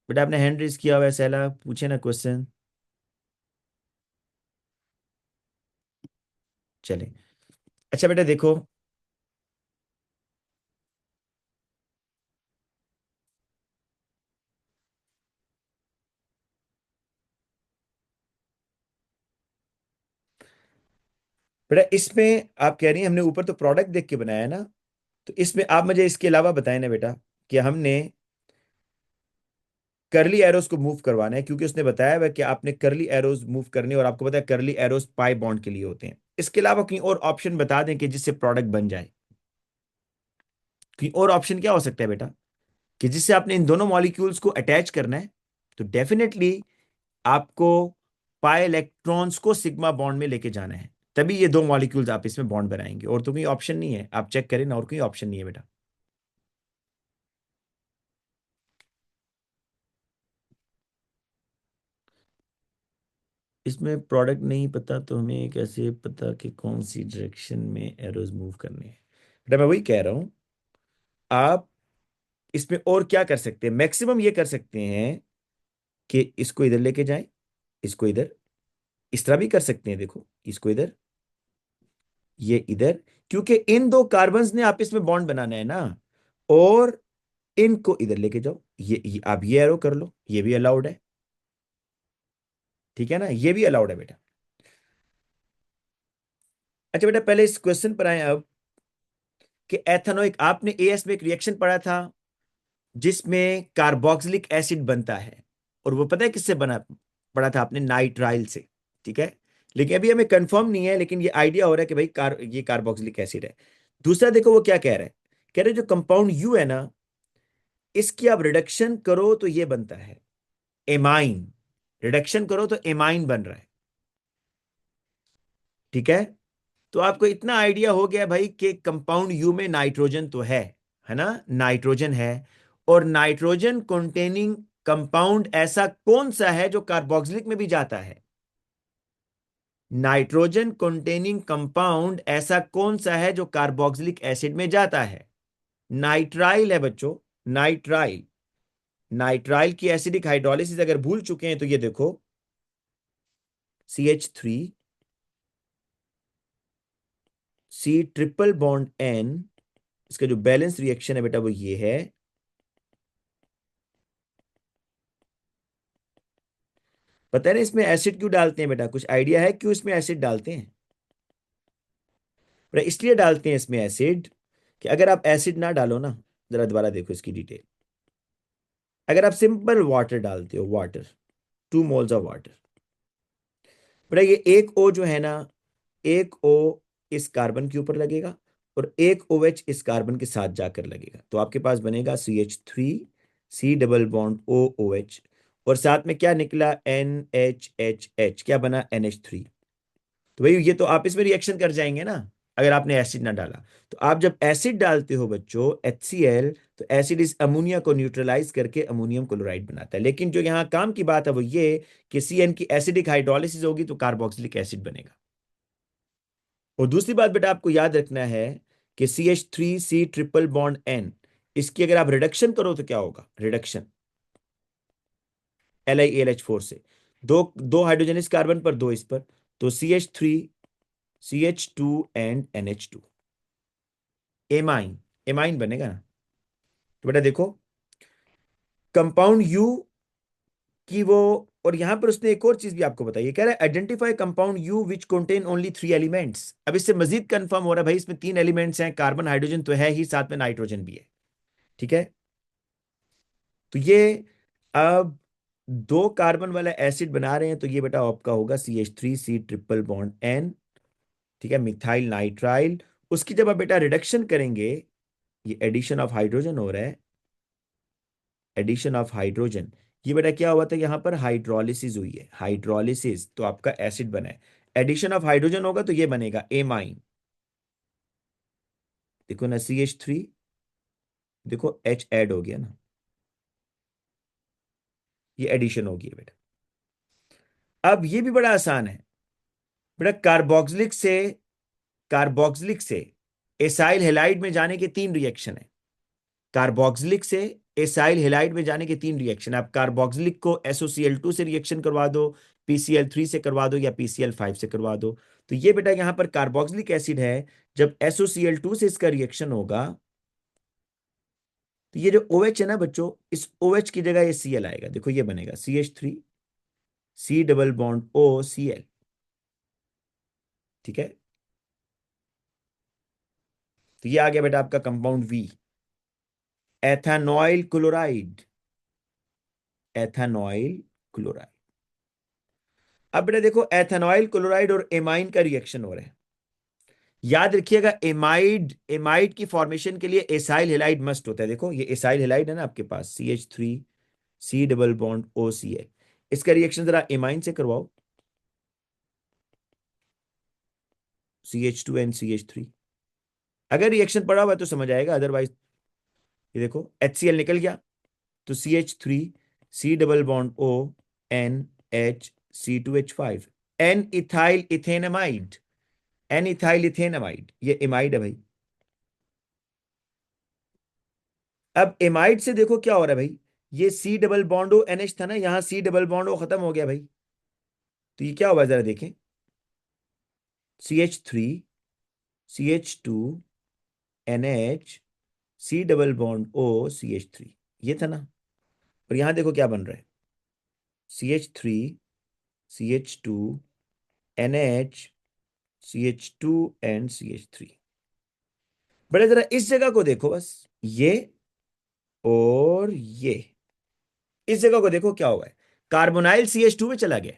बेटा आपने हैंड रेज किया हुआ है, सहला पूछे ना क्वेश्चन। चले। अच्छा बेटा देखो, बेटा इसमें आप कह रही हैं हमने ऊपर तो प्रोडक्ट देख के बनाया है ना, तो इसमें आप मुझे इसके अलावा बताएं ना बेटा कि हमने करली एरोज को मूव करवाना है, क्योंकि उसने बताया हुआ कि आपने करली एरोज मूव करनी है, और आपको पता है करली एरोज पाई बॉन्ड के लिए होते हैं। इसके अलावा कहीं और ऑप्शन बता दें कि जिससे प्रोडक्ट बन जाए। कहीं और ऑप्शन क्या हो सकता है बेटा, कि जिससे आपने इन दोनों मॉलिक्यूल्स को अटैच करना है, तो डेफिनेटली आपको पाई इलेक्ट्रॉन्स को सिग्मा बॉन्ड में लेके जाना है, तभी ये दो मॉलिक्यूल्स आप इसमें बॉन्ड बनाएंगे। और तो कोई ऑप्शन नहीं है, आप चेक करें ना, और कोई ऑप्शन नहीं है बेटा। इसमें प्रोडक्ट नहीं पता तो हमें कैसे पता कि कौन सी डायरेक्शन में एरोज मूव करने हैं। बेटा मैं वही कह रहा हूं, आप इसमें और क्या कर सकते हैं, मैक्सिमम ये कर सकते हैं कि इसको इधर लेके जाएं, इसको इधर, इस तरह भी कर सकते हैं, देखो इसको इधर, ये इधर, क्योंकि इन दो कार्बन्स ने आपस में बॉन्ड बनाना है ना, और इनको इधर लेके जाओ, ये आप ये एरो कर लो, ये भी अलाउड है, ठीक है ना, ये भी अलाउड है बेटा। अच्छा बेटा पहले इस क्वेश्चन पर आए अब, कि एथेनोइक, आपने एएस में एक रिएक्शन पढ़ा था जिसमें कार्बोक्सिलिक एसिड बनता है, और वो पता है किससे बना, पढ़ा था आपने नाइट्राइल से, ठीक है। लेकिन अभी हमें कंफर्म नहीं है, लेकिन ये आइडिया हो रहा है कि भाई ये कार्बोक्सिलिक एसिड है। दूसरा देखो वो क्या कह रहा है, कह रहे जो कंपाउंड यू है ना, इसकी आप रिडक्शन करो तो ये बनता है एमाइन। रिडक्शन करो तो एमाइन बन रहा है, ठीक है। तो आपको इतना आइडिया हो गया भाई कि कंपाउंड यू में नाइट्रोजन तो है ना, नाइट्रोजन है। और नाइट्रोजन कंटेनिंग कंपाउंड ऐसा कौन सा है जो कार्बोक्सिलिक में भी जाता है। नाइट्रोजन कंटेनिंग कंपाउंड ऐसा कौन सा है जो कार्बोक्सिलिक एसिड में जाता है। नाइट्राइल है बच्चों, नाइट्राइल। नाइट्राइल की एसिडिक हाइड्रोलिसिस अगर भूल चुके हैं तो ये देखो, CH3 C triple bond N, इसका जो बैलेंस रिएक्शन है बेटा वो ये है। पता है ना इसमें एसिड क्यों डालते हैं बेटा, कुछ आइडिया है क्यों इसमें एसिड डालते हैं। बेटा इसलिए डालते हैं इसमें एसिड, कि अगर आप एसिड ना डालो ना, जरा दोबारा देखो इसकी डिटेल, अगर आप सिंपल वाटर डालते हो, वाटर, 2 मोल्स ऑफ वाटर, बेटा ये एक O जो है ना, एक O इस कार्बन के ऊपर लगेगा, और एक OH इस कार्बन के साथ जाकर लगेगा, तो आपके पास बनेगा CH3 C double bond OOH, और साथ में क्या निकला NHHH, क्या बना NH3। तो भाई ये तो आप इसमें रिएक्शन कर जाएंगे ना, अगर आपने एसिड ना डाला। तो आप जब एसिड डालते हो बच्चों HCl, तो एसिड इस अमोनिया को न्यूट्रलाइज करके अमोनियम क्लोराइड बनाता है। लेकिन जो यहाँ काम की बात है वो ये कि CN की एसिडिक हाइड्रोलिसिस होगी तो कार्बोक्सिलिक एसिड बनेगा। और दूसरी बात बेटा आपको याद रखना है कि CH3C ट्रिपल बॉन्ड N, इसकी अगर आप रिडक्शन करो तो क्या होगा, रिडक्शन LiAlH4 से, दो दो हाइड्रोजन इस कार्बन पर, दो इस पर, तो CH3CH2 and NH2, amine, amine बनेगा ना। तो बेटा देखो कंपाउंड यू की वो, और यहां पर उसने एक और चीज भी आपको बताई, कह रहा है identify compound you which contain only 3 elements. अब इससे मजीद कंफर्म हो रहा है भाई इसमें 3 एलिमेंट्स हैं, कार्बन हाइड्रोजन तो है ही, साथ में नाइट्रोजन भी है। ठीक है, तो ये अब दो कार्बन वाला एसिड बना रहे हैं, तो ये बेटा आपका होगा CH3C ट्रिपल बॉन्ड N। ठीक है, मिथाइल नाइट्राइल। उसकी जब आप बेटा रिडक्शन करेंगे, ये एडिशन ऑफ हाइड्रोजन हो रहा है, एडिशन ऑफ हाइड्रोजन, ये बेटा क्या हुआ था, यहां पर हाइड्रोलिसिस हुई है, हाइड्रोलिसिस, तो आपका एसिड बना है। एडिशन ऑफ हाइड्रोजन होगा तो ये बनेगा एमाइन। देखो ना CH3, देखो H ऐड हो गया ना, ये एडिशन हो गई बेटा। अब ये भी बड़ा आसान है बेटा, कार्बोक्सिलिक से एसाइल हेलाइड में जाने के 3 रिएक्शन है। कार्बोक्सिलिक से एसाइल हेलाइड में जाने के 3 रिएक्शन। आप कार्बोक्सिलिक को SOCl2 से रिएक्शन करवा दो, PCl3 से करवा दो, या PCl5 से करवा दो। तो ये बेटा यहां पर कार्बोक्सिलिक एसिड है, जब SOCl2 से इसका रिएक्शन होगा, तो ये जो OH है ना बच्चों, इस OH की जगह ये Cl आएगा। देखो ये बनेगा CH3C डबल बॉन्ड OCl। ठीक है, तो ये आ गया बेटा आपका कंपाउंड V, एथेनॉइल क्लोराइड, एथेनॉइल क्लोराइड। अब बेटा देखो एथेनॉइल क्लोराइड और एमाइन का रिएक्शन हो रहा है। याद रखिएगा एमाइड, एमाइड की फॉर्मेशन के लिए एसाइल हेलाइड मस्ट होता है। देखो ये एसाइल हेलाइड है ना आपके पास, CH3C डबल बॉन्ड OCl। इसका रिएक्शन जरा एमाइन से करवाओ, CH2 and CH3। अगर रिएक्शन पड़ा हुआ है तो समझ आएगा, अदरवाइज ये देखो HCl निकल गया, तो CH3C double bond ONHC2H5, N ethyl ethanamide, N ethyl ethanamide, ये एमाइड है भाई। अब एमाइड से देखो क्या हो रहा है भाई, ये C double bond O NH था ना, यहां C डबल बॉन्ड ओ खत्म हो गया भाई। तो ये क्या हुआ जरा देखें, CH3CH2NH C double bond OCH3, ये था ना। और यहां देखो क्या बन रहा है, CH3CH2NH एंड CH3। बड़े जरा इस जगह को देखो बस, ये और ये, इस जगह को देखो क्या हुआ है, कार्बोनाइल CH2 में चला गया।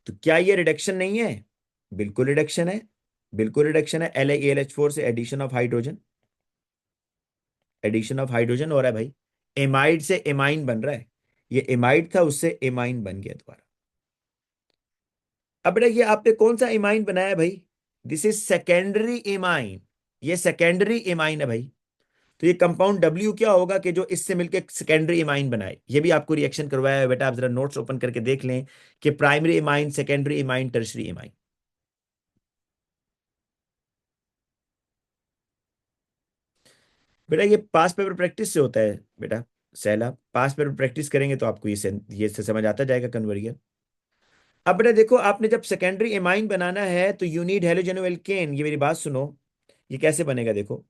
तो क्या ये रिडक्शन नहीं है, बिल्कुल रिडक्शन है, बिल्कुल रिडक्शन है। LiAlH4 से addition of hydrogen, addition of hydrogen हो रहा है भाई, एमाइड से एमाइन बन रहा है। ये एमाइड था, उससे एमाइन बन गया दोबारा। अब बेटा ये आपने कौन सा एमाइन बनाया भाई, दिस इज सेकेंडरी एमाइन, ये सेकेंडरी एमाइन है भाई। तो ये कंपाउंड W क्या होगा कि जो इससे मिलकर सेकेंडरी इमाइन बनाए। ये भी आपको रिएक्शन करवाया है बेटा, आप जरा नोट्स ओपन करके देख लें कि primary imine, secondary imine, tertiary imine. बेटा ये पास पेपर प्रैक्टिस से होता है बेटा, सहला पास पेपर प्रैक्टिस करेंगे तो आपको ये से समझ आता जाएगा कन्वर्जन। अब बेटा देखो आपने जब सेकेंडरी इमाइन बनाना है तो यू नीड हेलोजन एल्केन। ये मेरी बात सुनो, ये कैसे बनेगा देखो,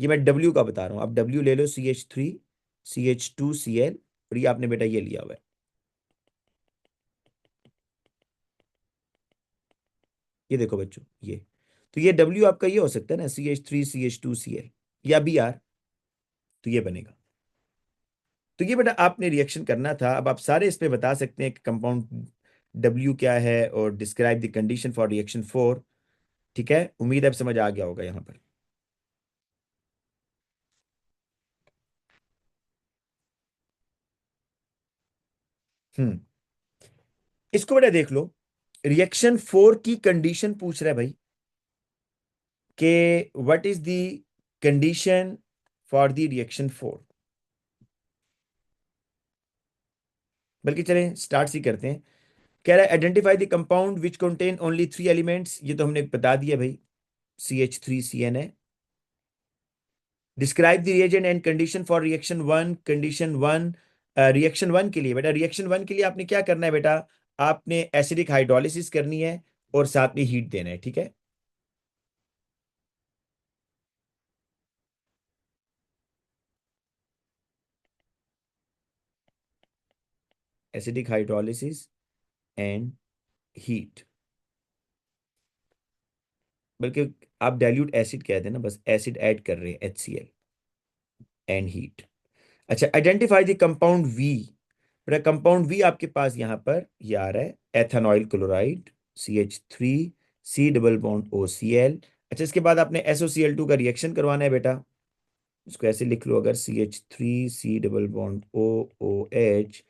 ये मैं W का बता रहा हूं। आप W ले लो, CH3CH2Cl, और ये आपने बेटा ये लिया हुआ है, ये देखो बच्चों ये। तो ये W आपका ये हो सकता है ना, CH3CH2Cl, या Br, तो ये बनेगा। तो ये बेटा आपने रिएक्शन करना था। अब आप सारे इसमें बता सकते हैं कि कंपाउंड W क्या है, और describe the condition for reaction 4। ठीक है, उम्मीद है अब समझ आ गया होगा यहां पर। हम्म, इसको बेटा देख लो, रिएक्शन 4 की कंडीशन पूछ रहा है भाई। कि what is the condition for the reaction 4। बल्कि चलें स्टार्ट ही करते हैं। कह रहा है identify the compound which contain only 3 elements, ये तो हमने बता दिया भाई, CH3CN है। Describe the reagent and condition for reaction 1। Condition 1, reaction 1 के लिए बेटा, रिएक्शन 1 के लिए आपने क्या करना है बेटा, आपने एसिडिक हाइड्रोलिसिस करनी है और साथ में हीट देना है, ठीक है। एसिडिक हाइड्रोलिसिस एंड हीट, बल्कि आप डाइल्यूट एसिड कहते हैं ना, बस एसिड ऐड कर रहे हैं, HCl एंड हीट। अच्छा, आइडेंटिफाई द कंपाउंड वी। बेटा कंपाउंड वी आपके पास यहां पर ये आ रहा है, ethanoyl chloride, CH3, C double bond OCl। अच्छा, इसके बाद आपने SOCl2 का रिएक्शन करवाना है बेटा, इसको ऐसे लिख लो, अगर CH3, C double bond OOH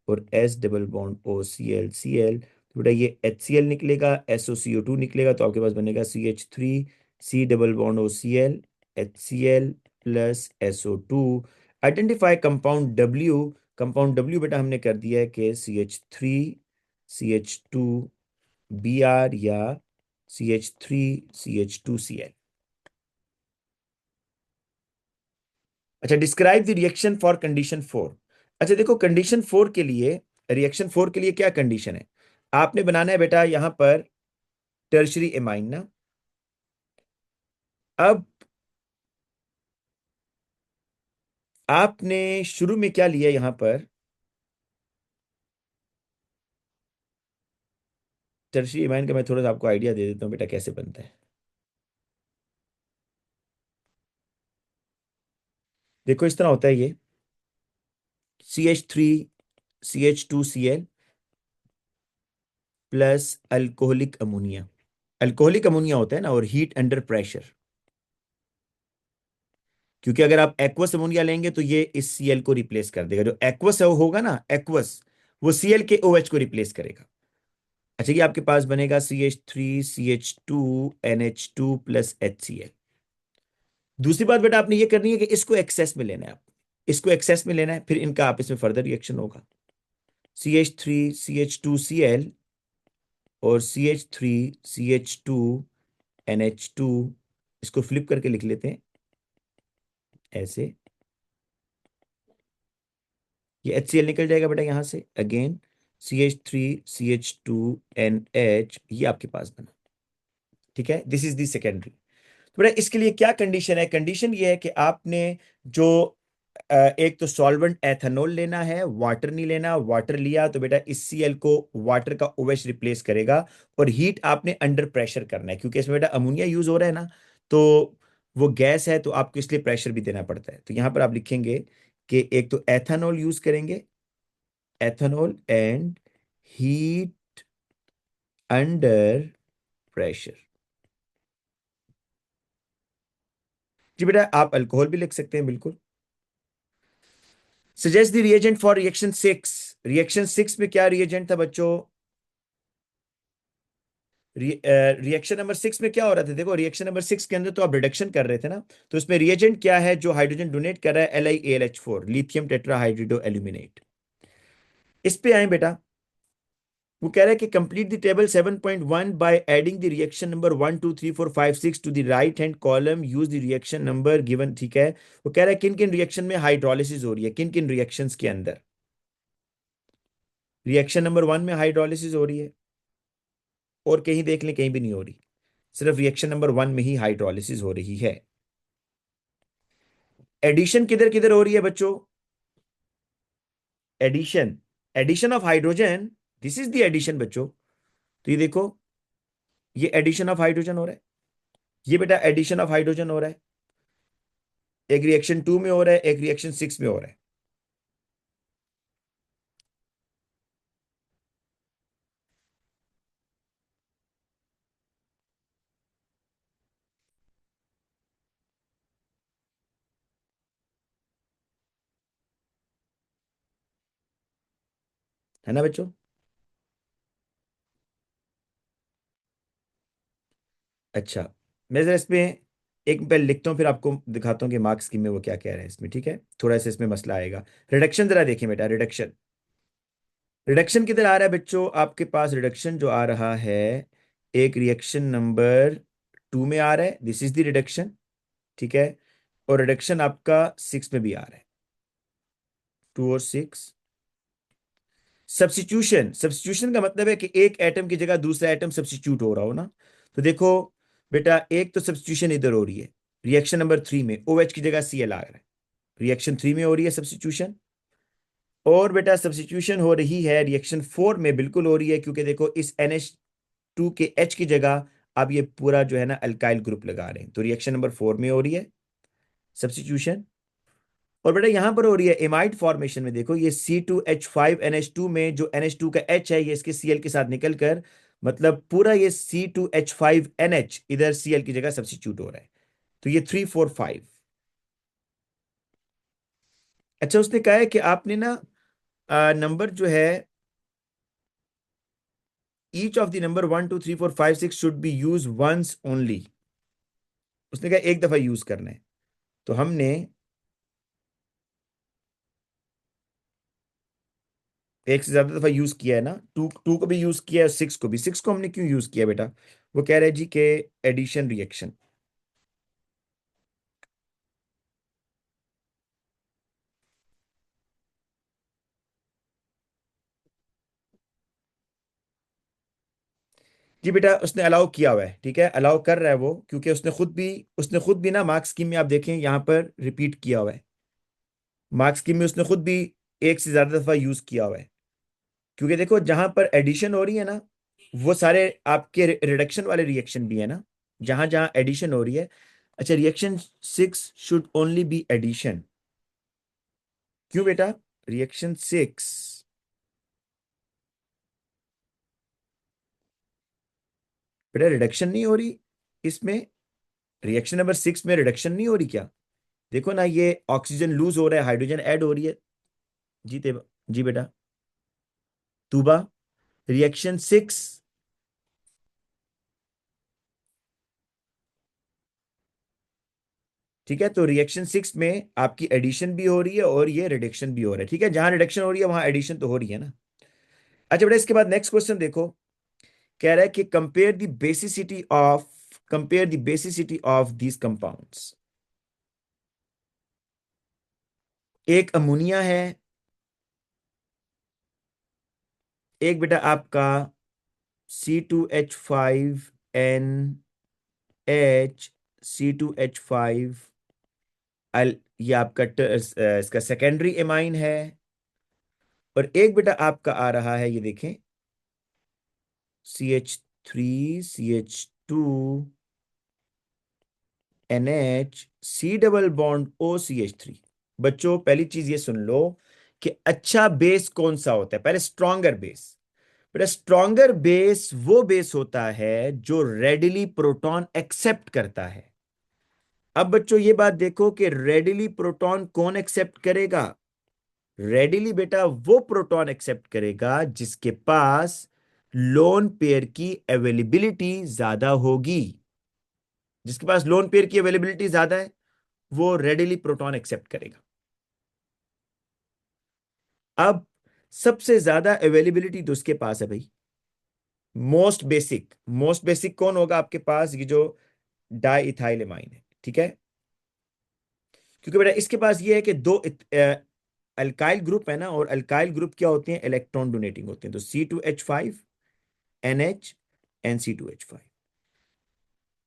और S डबल बॉन्ड OCl तो बेटा ये HCl निकलेगा, SOCO2 निकलेगा, तो आपके पास बनेगा CH3, C double bond OCl, HCl plus SO2। Identify compound W। Compound W बेटा हमने कर दिया है कि CH3, CH2, Br या CH3, CH2Cl। अच्छा, describe the reaction for condition 4। अच्छा देखो, कंडीशन 4 के लिए, रिएक्शन 4 के लिए क्या कंडीशन है, आपने बनाना है बेटा यहां पर टर्शरी एमाइन ना। अब आपने शुरू में क्या लिया यहां पर, टर्शरी एमाइन का मैं थोड़ा सा आपको आइडिया दे देता हूं बेटा कैसे बनता है। देखो इस तरह होता है ये, CH3, CH2Cl plus alcoholic ammonia. Alcoholic ammonia होता है ना, और हीट अंडर प्रेशर, क्योंकि अगर आप एक्वस अमोनिया लेंगे तो ये इस Cl को रिप्लेस कर देगा, जो एक्वस होगा ना, एक्वस, वो Cl के OH को रिप्लेस करेगा। अच्छा, ये आपके पास बनेगा CH3, CH2, NH2 plus HCl। दूसरी बात बेटा आपने ये करनी है कि इसको एक्सेस में लेना है, आप इसको एक्सेस में लेना है, फिर इनका आपस में फर्दर रिएक्शन होगा। CH3, CH2Cl और CH3, CH2, NH2, इसको फ्लिप करके लिख लेते हैं ऐसे, ये HCl निकल जाएगा बेटा यहां से, अगेन CH3, CH2, NH, ये आपके पास बना, ठीक है। This is the secondary. तो बेटा इसके लिए क्या कंडीशन है, कंडीशन ये है कि आपने जो एक तो सॉल्वेंट एथेनॉल लेना है, वाटर नहीं लेना। वाटर लिया तो बेटा इस Cl को वाटर का OH रिप्लेस करेगा, और हीट आपने अंडर प्रेशर करना है, क्योंकि इसमें बेटा अमोनिया यूज हो रहा है ना, तो वो गैस है, तो आपको इसलिए प्रेशर भी देना पड़ता है। तो यहां पर आप लिखेंगे कि एक तो एथेनॉल यूज करेंगे, ethanol and heat under pressure. जी बेटा, आप अल्कोहल भी लिख सकते हैं बिल्कुल। Suggest the reagent for reaction 6। Reaction 6 में क्या रिएजेंट था बच्चों, रिएक्शन नंबर 6 में क्या हो रहा था, देखो रिएक्शन नंबर 6 के अंदर तो आप रिडक्शन कर रहे थे ना, तो उसमें रिएजेंट क्या है जो हाइड्रोजन डोनेट कर रहा है, LiAlH4, लिथियम टेट्राहाइड्रिडो एल्यूमिनेट। इस पे आए बेटा, वो कह रहा है कि complete the table 7.1 by adding the reaction number 1 2 3 4 5 6 to the right hand column, use the reaction number given, ठीक है। वो कह रहा है किन किन रिएक्शन में हाइड्रोलिसिस हो रही है, किन किन रिएक्शंस के अंदर। रिएक्शन नंबर 1 में हाइड्रोलिसिस हो रही है, और कहीं देख लें कहीं भी नहीं हो रही, सिर्फ रिएक्शन नंबर 1 में ही हाइड्रोलिसिस हो रही है। एडिशन किधर किधर हो रही है बच्चों, addition, addition of hydrogen, this is the addition बच्चों। तो ये देखो, ये एडिशन ऑफ हाइड्रोजन हो रहा है, ये बेटा एडिशन ऑफ हाइड्रोजन हो रहा है, एक रिएक्शन 2 में हो रहा है, एक रिएक्शन 6 में हो रहा है ना बच्चों। अच्छा, मैं जरा इसमें एक पहले लिखता हूँ, फिर आपको दिखाता हूँ कि मार्क्स स्कीम में वो क्या कह रहे हैं इसमें, ठीक है। थोड़ा सा इसमें मसला आएगा। रिडक्शन जरा देखिए बेटा, रिडक्शन। रिडक्शन किधर आ रहा है बच्चों? आपके पास रिडक्शन जो आ रहा है, एक रिएक्शन नंबर 2 में आ रहा है, दिस इज द रिडक्शन, ठीक है। और रिडक्शन आपका 6 में भी आ रहा है, 2 और 6। सब्स्टिट्यूशन, सब्स्टिट्यूशन का मतलब है कि एक एटम की जगह दूसरा एटम सब्स्टिट्यूट हो रहा हो ना। तो देखो बेटा, एक तो सब्स्टिट्यूशन इधर हो रही है, रिएक्शन नंबर 3 में OH की जगह Cl आ रहा है, रिएक्शन 3 में हो रही है सब्स्टिट्यूशन। और बेटा सब्स्टिट्यूशन हो रही है रिएक्शन 4 में, बिल्कुल हो रही है, क्योंकि देखो इस NH2 के H की जगह आप ये पूरा जो है ना अल्काइल ग्रुप लगा रहे हैं, तो रिएक्शन नंबर 4 में हो रही है सब्स्टिट्यूशन। और बेटा यहां पर हो रही है एमाइड फॉर्मेशन में, देखो ये C2H5NH2 में जो NH2 का H है, ये इसके Cl के साथ निकल कर, मतलब पूरा ये C2H5NH इधर Cl की जगह सब्स्टिट्यूट हो रहा है। तो ये 3 4 5। अच्छा, उसने कहा है कि आपने ना नंबर जो है, each of the number 1 2 3 4 5 6 should be use once only. उसने कहा एक दफा यूज करना है। तो हमने एक से ज्यादा दफा यूज किया है ना, टू टू को भी यूज किया है, 6 को भी। 6 को हमने क्यों यूज किया बेटा? वो कह रहे हैं जी के एडिशन रिएक्शन। जी बेटा, उसने अलाउ किया हुआ है, ठीक है, अलाउ कर रहा है वो, क्योंकि उसने खुद भी ना मार्क्स स्कीम में आप देखें यहाँ पर रिपीट किया हुआ है। मार्क्स स्कीम में उसने खुद भी एक से ज्यादा दफा यूज किया हुआ है, क्योंकि देखो जहां पर एडिशन हो रही है ना, वो सारे आपके रिडक्शन वाले रिएक्शन भी है ना, जहां जहां एडिशन हो रही है। अच्छा, reaction 6 should only be addition. क्यों बेटा? रिएक्शन 6, बेटा रिडक्शन नहीं हो रही इसमें, रिएक्शन नंबर 6 में रिडक्शन नहीं हो रही क्या? देखो ना, ये ऑक्सीजन लूज हो रहा है, हाइड्रोजन ऐड हो रही है। जी तेबा, जी बेटा, तूबा, रिएक्शन 6। ठीक है, तो रिएक्शन 6 में आपकी एडिशन भी हो रही है और ये रिडक्शन भी हो रहा है, ठीक है। जहां रिडक्शन हो रही है वहां एडिशन तो हो रही है ना। अच्छा बेटा, इसके बाद नेक्स्ट क्वेश्चन देखो। कह रहा है कि compare the basicity of these compounds. एक अमोनिया है, एक बेटा आपका C2H5NH, C2H5 ये आपका इसका सेकेंडरी एमाइन है। और एक बेटा आपका आ रहा है, ये देखें, CH3CH2NH, C double bond OCH3। बच्चों पहली चीज ये सुन लो कि अच्छा बेस कौन सा होता है, पहले स्ट्रॉन्गर बेस। बेटा स्ट्रॉन्गर बेस वो बेस होता है जो रेडिली प्रोटॉन एक्सेप्ट करता है। अब बच्चों ये बात देखो कि रेडिली प्रोटॉन कौन एक्सेप्ट करेगा? रेडिली बेटा वो प्रोटॉन एक्सेप्ट करेगा जिसके पास लोन पेयर की अवेलेबिलिटी ज्यादा होगी। जिसके पास लोन पेयर की अवेलेबिलिटी ज्यादा है, वो रेडिली प्रोटॉन एक्सेप्ट करेगा। अब सबसे ज्यादा अवेलेबिलिटी तो उसके पास है भाई, मोस्ट बेसिक कौन होगा आपके पास? ये जो डाई इथाइल एमाइन है, ठीक है। क्योंकि बेटा इसके पास ये है कि दो अल्काइल ग्रुप है ना, और अल्काइल ग्रुप क्या होते हैं? इलेक्ट्रॉन डोनेटिंग होते हैं। तो C2H5NH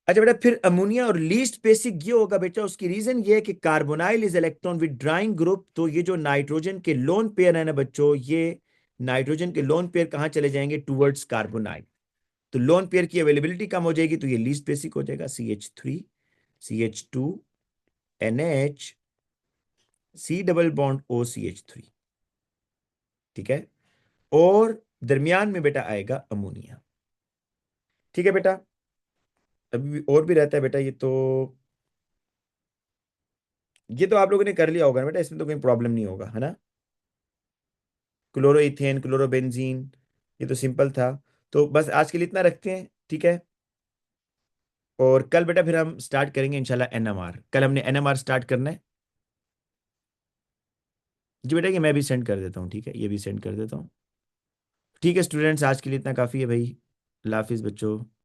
अच्छा बेटा, फिर अमोनिया और लीस्ट बेसिक ये होगा बेटा, उसकी रीजन ये है कि carbonyl is electron withdrawing group. तो ये जो नाइट्रोजन के लोन पेयर है ना बच्चों, ये नाइट्रोजन के लोन पेयर कहां चले जाएंगे? Towards carbonyl. तो लोन पेयर की अवेलेबिलिटी कम हो जाएगी, तो ये लीस्ट बेसिक हो जाएगा, CH3CH2NH, C double bond OCH3, ठीक है। और दरमियान में बेटा आएगा अमोनिया, ठीक है बेटा। अभी भी और भी रहता है बेटा, ये तो आप लोगों ने कर लिया होगा ना बेटा, इसमें तो कोई प्रॉब्लम नहीं होगा, है ना। क्लोरो इथेन, क्लोरोबेंजीन, ये तो सिंपल था। तो बस आज के लिए इतना रखते हैं, ठीक है। और कल बेटा फिर हम स्टार्ट करेंगे इंशाल्लाह एनएमआर। कल हमने एनएमआर स्टार्ट करना है। जी बेटा, ये मैं भी सेंड कर देता हूँ, ठीक है, ये भी सेंड कर देता हूँ। ठीक है स्टूडेंट्स, आज के लिए इतना काफ़ी है भाई। अल्लाह हाफिज़ बच्चों।